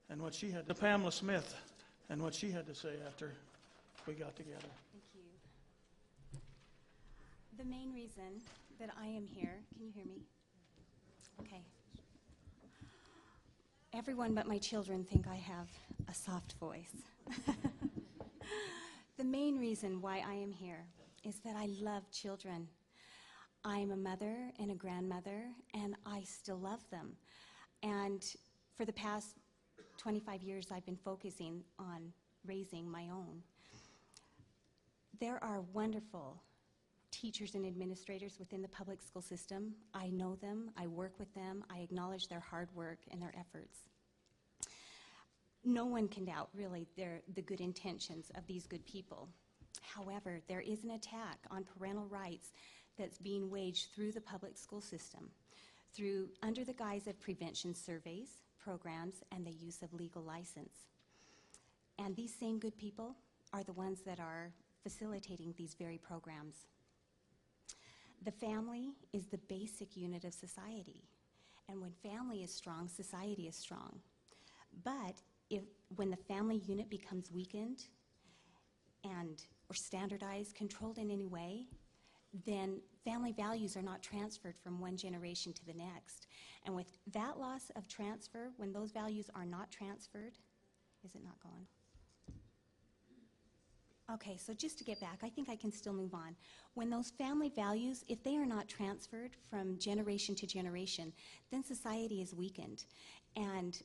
and what she had to Pamela Smith and what she had to say after we got together. Thank you. The main reason that I am here, can you hear me? Okay. Everyone but my children think I have a soft voice. The main reason why I am here is that I love children. I'm a mother and a grandmother, and I still love them. And for the past 25 years, I've been focusing on raising my own. There are wonderful teachers and administrators within the public school system. I know them, I work with them, I acknowledge their hard work and their efforts. No one can doubt, really, the good intentions of these good people. However, there is an attack on parental rights that's being waged through the public school system, under the guise of prevention surveys, programs, and the use of legal license. And these same good people are the ones that are facilitating these very programs. The family is the basic unit of society, and when family is strong, society is strong. But when the family unit becomes weakened or standardized, controlled in any way, then family values are not transferred from one generation to the next. And with that loss of transfer, when those values are not transferred, is it not going? Okay, so just to get back, I think I can still move on. When those family values, if they are not transferred from generation to generation, then society is weakened. And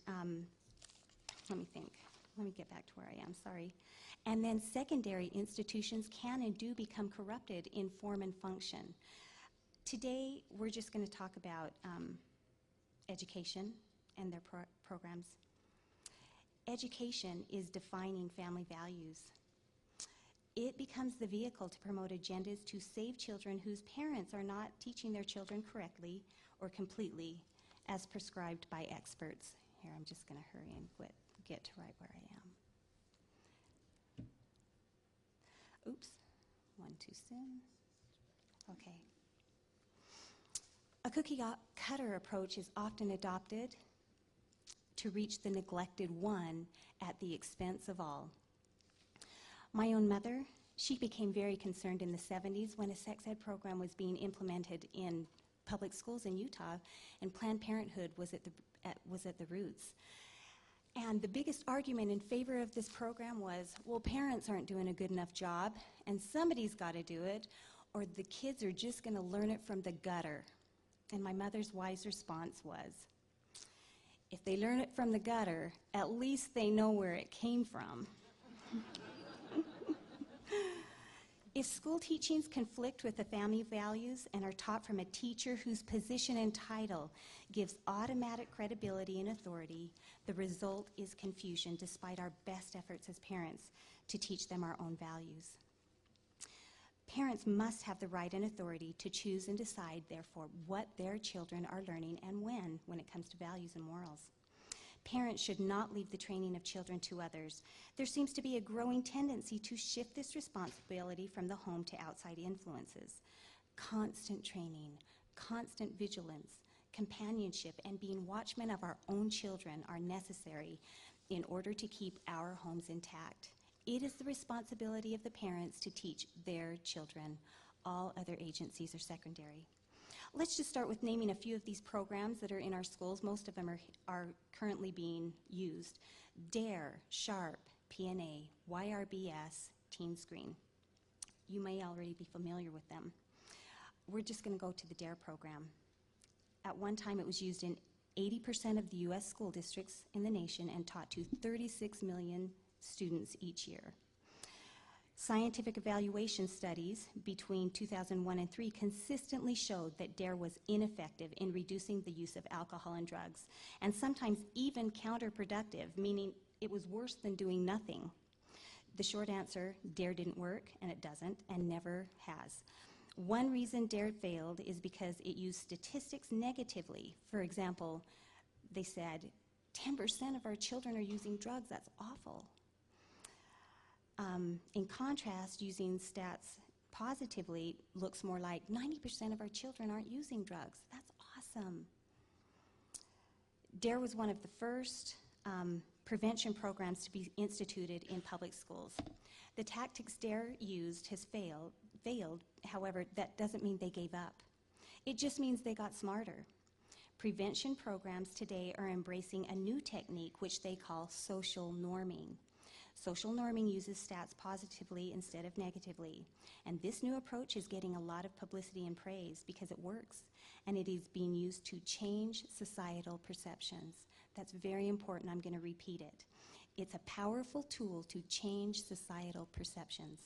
let me think. Let me get back to where I am, sorry. And then secondary institutions can and do become corrupted in form and function. Today, we're just going to talk about education and their programs. Education is defining family values. It becomes the vehicle to promote agendas to save children whose parents are not teaching their children correctly or completely as prescribed by experts. Here, I'm just going to hurry and get to right where I am. Oops, one too soon. Okay. A cookie-cutter approach is often adopted to reach the neglected one at the expense of all. My own mother, she became very concerned in the 70s when a sex ed program was being implemented in public schools in Utah, and Planned Parenthood was at the roots. And the biggest argument in favor of this program was, well, parents aren't doing a good enough job, and somebody's got to do it, or the kids are just going to learn it from the gutter. And my mother's wise response was, if they learn it from the gutter, at least they know where it came from. If school teachings conflict with the family values and are taught from a teacher whose position and title gives automatic credibility and authority, the result is confusion despite our best efforts as parents to teach them our own values. Parents must have the right and authority to choose and decide, therefore, what their children are learning and when it comes to values and morals. Parents should not leave the training of children to others. There seems to be a growing tendency to shift this responsibility from the home to outside influences. Constant training, constant vigilance, companionship, and being watchmen of our own children are necessary in order to keep our homes intact. It is the responsibility of the parents to teach their children. All other agencies are secondary. Let's just start with naming a few of these programs that are in our schools. Most of them are currently being used. DARE, SHARP, PNA, YRBS, Teen Screen. You may already be familiar with them. We're just going to go to the DARE program. At one time, it was used in 80% of the U.S. school districts in the nation and taught to 36 million students each year. Scientific evaluation studies between 2001 and 2003 consistently showed that DARE was ineffective in reducing the use of alcohol and drugs, and sometimes even counterproductive, meaning it was worse than doing nothing. The short answer, DARE didn't work, and it doesn't, and never has. One reason DARE failed is because it used statistics negatively. For example, they said, 10% of our children are using drugs, that's awful. In contrast, using stats positively looks more like 90% of our children aren't using drugs. That's awesome. DARE was one of the first prevention programs to be instituted in public schools. The tactics DARE used has failed. However, that doesn't mean they gave up. It just means they got smarter. Prevention programs today are embracing a new technique which they call social norming. Social norming uses stats positively instead of negatively. And this new approach is getting a lot of publicity and praise because it works. And it is being used to change societal perceptions. That's very important. I'm going to repeat it. It's a powerful tool to change societal perceptions.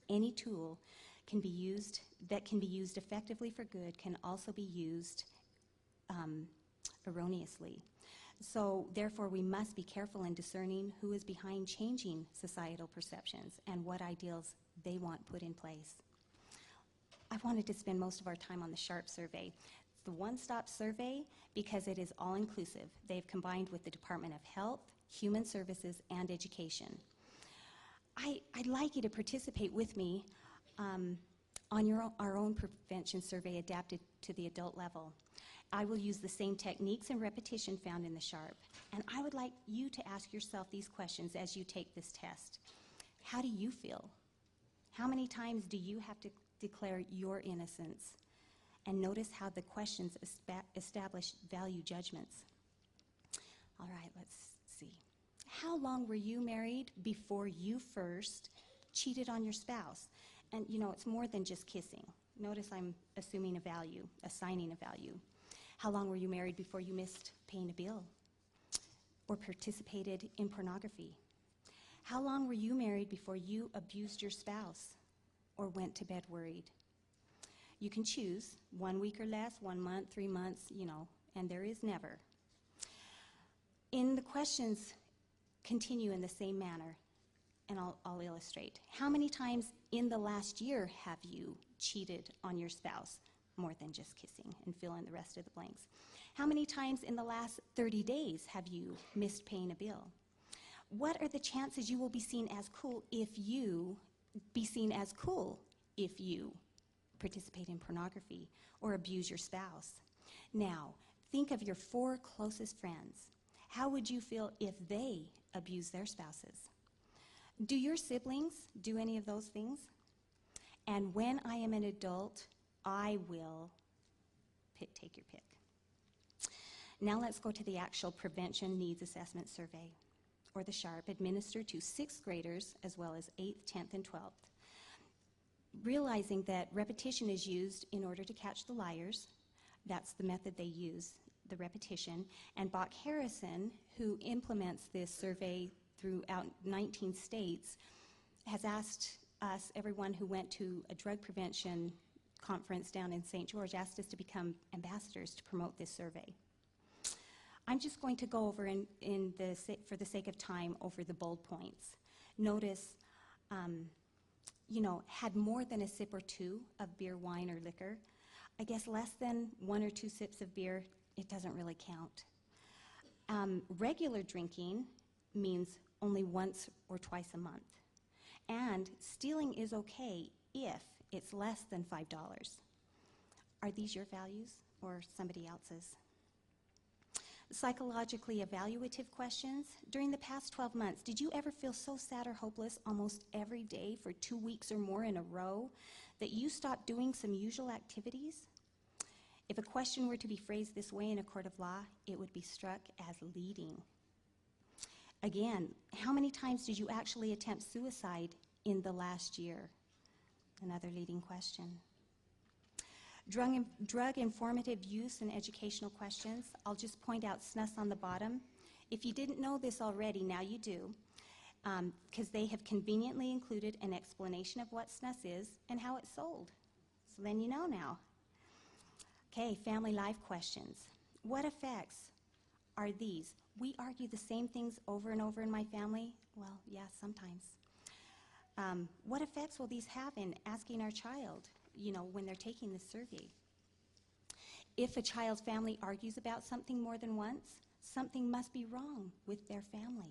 Any tool that can be used effectively for good can also be used erroneously. So therefore, we must be careful in discerning who is behind changing societal perceptions and what ideals they want put in place. I wanted to spend most of our time on the SHARP survey. It's the one-stop survey because it is all-inclusive. They've combined with the Department of Health, Human Services, and Education. I'd like you to participate with me on our own prevention survey adapted to the adult level. I will use the same techniques and repetition found in the SHARP, and I would like you to ask yourself these questions as you take this test. How do you feel? How many times do you have to declare your innocence? And notice how the questions establish value judgments. All right, let's see. How long were you married before you first cheated on your spouse? And you know, it's more than just kissing. Notice I'm assuming a value, assigning a value. How long were you married before you missed paying a bill or participated in pornography? How long were you married before you abused your spouse or went to bed worried? You can choose 1 week or less, 1 month, 3 months, and there is never. In the questions, continue in the same manner, and I'll illustrate. How many times in the last year have you cheated on your spouse? More than just kissing, and fill in the rest of the blanks. How many times in the last 30 days have you missed paying a bill? What are the chances you will be seen as cool if you participate in pornography or abuse your spouse? Now, think of your 4 closest friends. How would you feel if they abuse their spouses? Do your siblings do any of those things? And when I am an adult, I will take your pick. Now let's go to the actual Prevention Needs Assessment Survey, or the SHARP, administered to 6th graders as well as 8th, 10th, and 12th. Realizing that repetition is used in order to catch the liars, that's the method they use, the repetition, and Bach-Harrison, who implements this survey throughout 19 states, has asked us, everyone who went to a drug prevention conference down in St. George, asked us to become ambassadors to promote this survey. I'm just going to go over, for the sake of time, over the bold points. Notice, had more than a sip or 2 of beer, wine, or liquor. I guess less than 1 or 2 sips of beer, it doesn't really count. Regular drinking means only once or twice a month. And stealing is okay if it's less than $5. Are these your values or somebody else's? Psychologically evaluative questions. During the past 12 months, did you ever feel so sad or hopeless almost every day for 2 weeks or more in a row that you stopped doing some usual activities? If a question were to be phrased this way in a court of law, it would be struck as leading. Again, how many times did you actually attempt suicide in the last year? Another leading question. Drug informative use and educational questions. I'll just point out SNUS on the bottom. If you didn't know this already, now you do, because they have conveniently included an explanation of what SNUS is and how it's sold. So then you know now. Okay, family life questions. What effects are these? We argue the same things over and over in my family. Well, yeah, sometimes. What effects will these have in asking our child, when they're taking this survey? If a child's family argues about something more than once, something must be wrong with their family.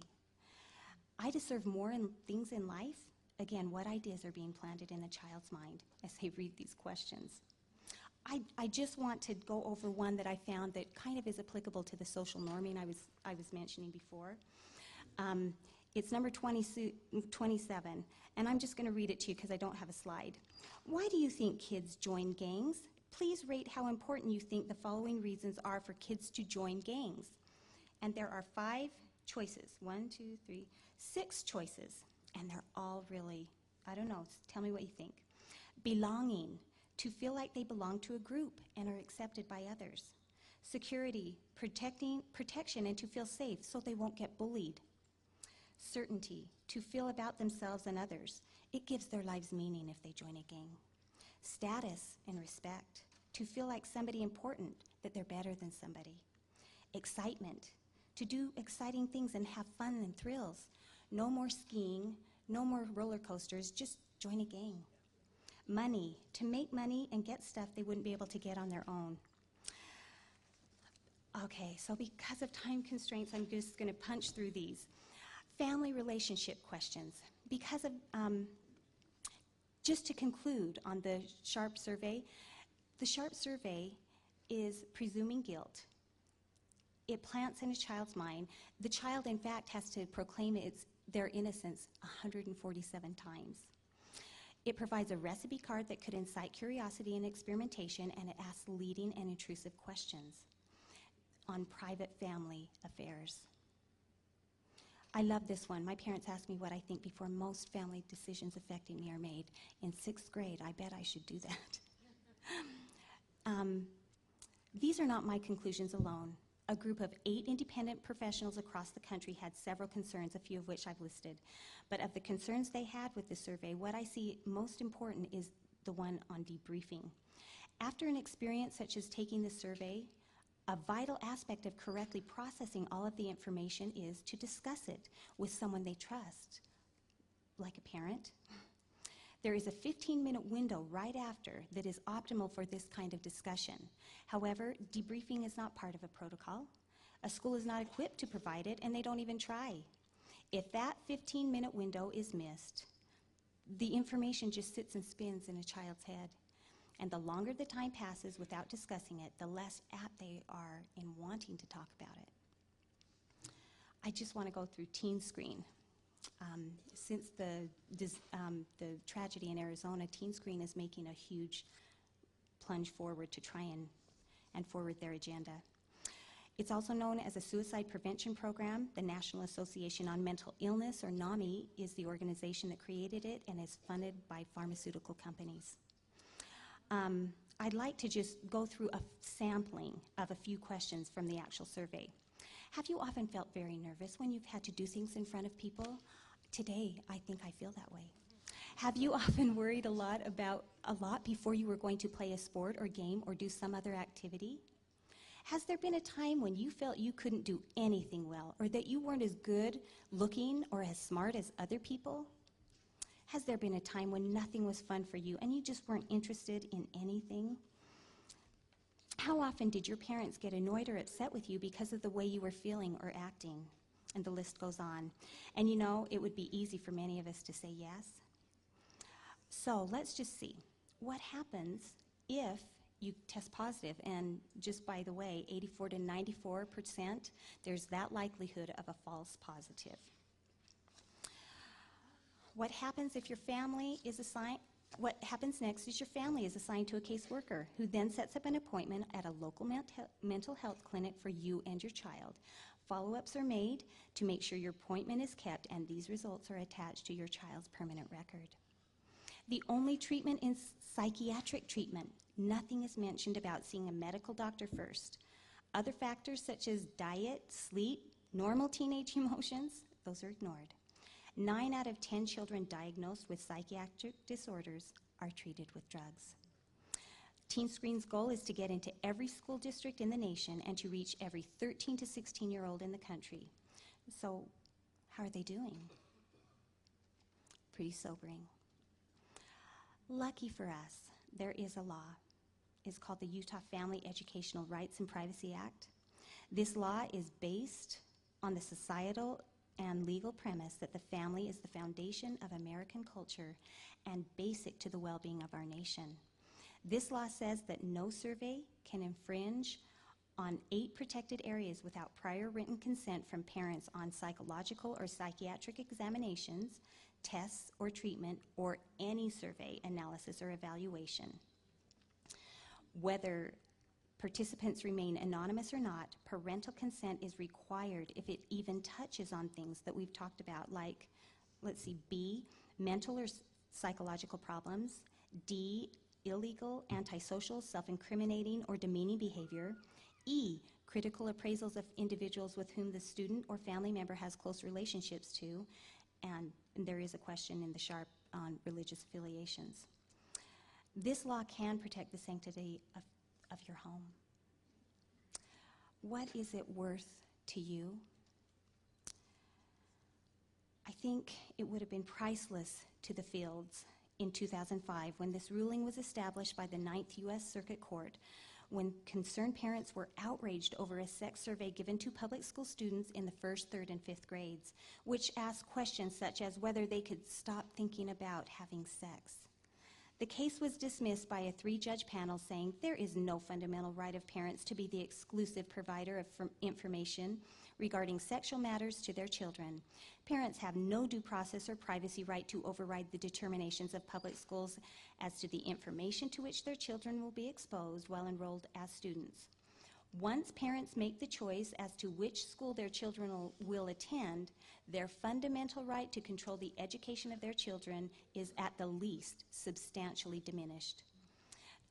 I deserve more things in life. Again, what ideas are being planted in a child's mind as they read these questions? I just want to go over one that I found that kind of is applicable to the social norming I was mentioning before. It's number 27, and I'm just going to read it to you because I don't have a slide. Why do you think kids join gangs? Please rate how important you think the following reasons are for kids to join gangs. And there are 5 choices. 1, 2, 3, 6 choices. And they're all really, I don't know, tell me what you think. Belonging, to feel like they belong to a group and are accepted by others. Security, protection and to feel safe so they won't get bullied. Certainty, to feel about themselves and others. It gives their lives meaning if they join a gang. Status and respect, to feel like somebody important, that they're better than somebody. Excitement, to do exciting things and have fun and thrills. No more skiing, no more roller coasters, just join a gang. Money, to make money and get stuff they wouldn't be able to get on their own. Okay, so because of time constraints, I'm just going to punch through these. Family relationship questions. Because of, just to conclude on the SHARP survey, the SHARP survey is presuming guilt. It plants in a child's mind. The child, in fact, has to proclaim their innocence 147 times. It provides a recipe card that could incite curiosity and experimentation, and it asks leading and intrusive questions on private family affairs. I love this one. My parents ask me what I think before most family decisions affecting me are made. In 6th grade, I bet I should do that. These are not my conclusions alone. A group of 8 independent professionals across the country had several concerns, a few of which I've listed. But of the concerns they had with the survey, what I see most important is the one on debriefing. After an experience such as taking the survey, a vital aspect of correctly processing all of the information is to discuss it with someone they trust, like a parent. There is a 15-minute window right after that is optimal for this kind of discussion. However, debriefing is not part of a protocol. A school is not equipped to provide it, and they don't even try. If that 15-minute window is missed, the information just sits and spins in a child's head. And the longer the time passes without discussing it, the less apt they are in wanting to talk about it. I just want to go through Teen Screen. Since the tragedy in Arizona, Teen Screen is making a huge plunge forward to try and forward their agenda. It's also known as a suicide prevention program. The National Association on Mental Illness, or NAMI, is the organization that created it and is funded by pharmaceutical companies. I'd like to just go through a sampling of a few questions from the actual survey. Have you often felt very nervous when you've had to do things in front of people? Today, I think I feel that way. Have you often worried a lot before you were going to play a sport or game or do some other activity? Has there been a time when you felt you couldn't do anything well, or that you weren't as good looking or as smart as other people? Has there been a time when nothing was fun for you and you just weren't interested in anything? How often did your parents get annoyed or upset with you because of the way you were feeling or acting? And the list goes on. And you know, it would be easy for many of us to say yes. So let's just see. What happens if you test positive? And just by the way, 84 to 94%, there's that likelihood of a false positive. What happens if your family is assigned? What happens next is your family is assigned to a caseworker who then sets up an appointment at a local mental health clinic for you and your child. Follow-ups are made to make sure your appointment is kept, and these results are attached to your child's permanent record. The only treatment is psychiatric treatment. Nothing is mentioned about seeing a medical doctor first. Other factors such as diet, sleep, normal teenage emotions, those are ignored. 9 out of 10 children diagnosed with psychiatric disorders are treated with drugs. Teen Screen's goal is to get into every school district in the nation and to reach every 13 to 16-year-old in the country. So, how are they doing? Pretty sobering. Lucky for us, there is a law. It's called the Utah Family Educational Rights and Privacy Act. This law is based on the societal and legal premise that the family is the foundation of American culture and basic to the well-being of our nation. This law says that no survey can infringe on 8 protected areas without prior written consent from parents on psychological or psychiatric examinations, tests or treatment, or any survey, analysis, or evaluation. Whether participants remain anonymous or not, parental consent is required if it even touches on things that we've talked about, like, let's see, B, mental or psychological problems, D, illegal, antisocial, self-incriminating, or demeaning behavior, E, critical appraisals of individuals with whom the student or family member has close relationships to, and there is a question in the SHARP on religious affiliations. This law can protect the sanctity of your home. What is it worth to you? I think it would have been priceless to the Fields in 2005 when this ruling was established by the 9th U.S. Circuit Court, when concerned parents were outraged over a sex survey given to public school students in the 1st, 3rd, and 5th grades, which asked questions such as whether they could stop thinking about having sex. The case was dismissed by a 3-judge panel saying there is no fundamental right of parents to be the exclusive provider of information regarding sexual matters to their children. Parents have no due process or privacy right to override the determinations of public schools as to the information to which their children will be exposed while enrolled as students. Once parents make the choice as to which school their children will attend, their fundamental right to control the education of their children is at the least substantially diminished.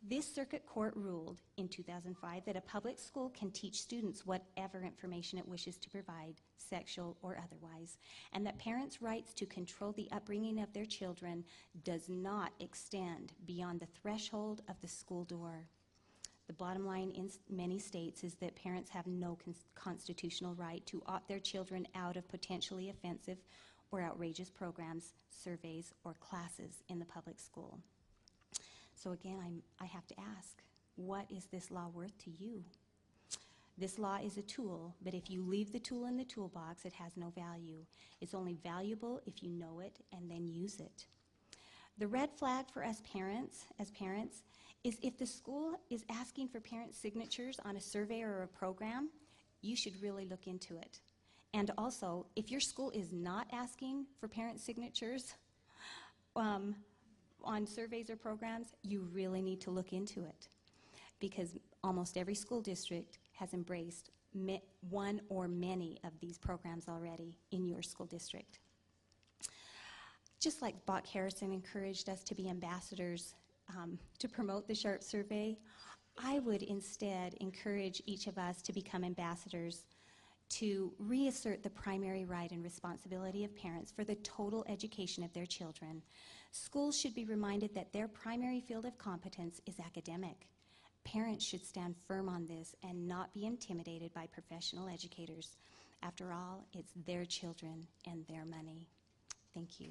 This circuit court ruled in 2005 that a public school can teach students whatever information it wishes to provide, sexual or otherwise, and that parents' rights to control the upbringing of their children does not extend beyond the threshold of the school door. The bottom line in many states is that parents have no constitutional right to opt their children out of potentially offensive or outrageous programs, surveys, or classes in the public school. So again, I have to ask, what is this law worth to you? This law is a tool, but if you leave the tool in the toolbox, it has no value. It's only valuable if you know it and then use it. The red flag for us parents, is if the school is asking for parent signatures on a survey or a program, you should really look into it. And also, if your school is not asking for parent signatures on surveys or programs, you really need to look into it, because almost every school district has embraced one or many of these programs already in your school district. Just like Bach Harrison encouraged us to be ambassadors to promote the SHARP survey, I would instead encourage each of us to become ambassadors to reassert the primary right and responsibility of parents for the total education of their children. Schools should be reminded that their primary field of competence is academic. Parents should stand firm on this and not be intimidated by professional educators. After all, it's their children and their money. Thank you.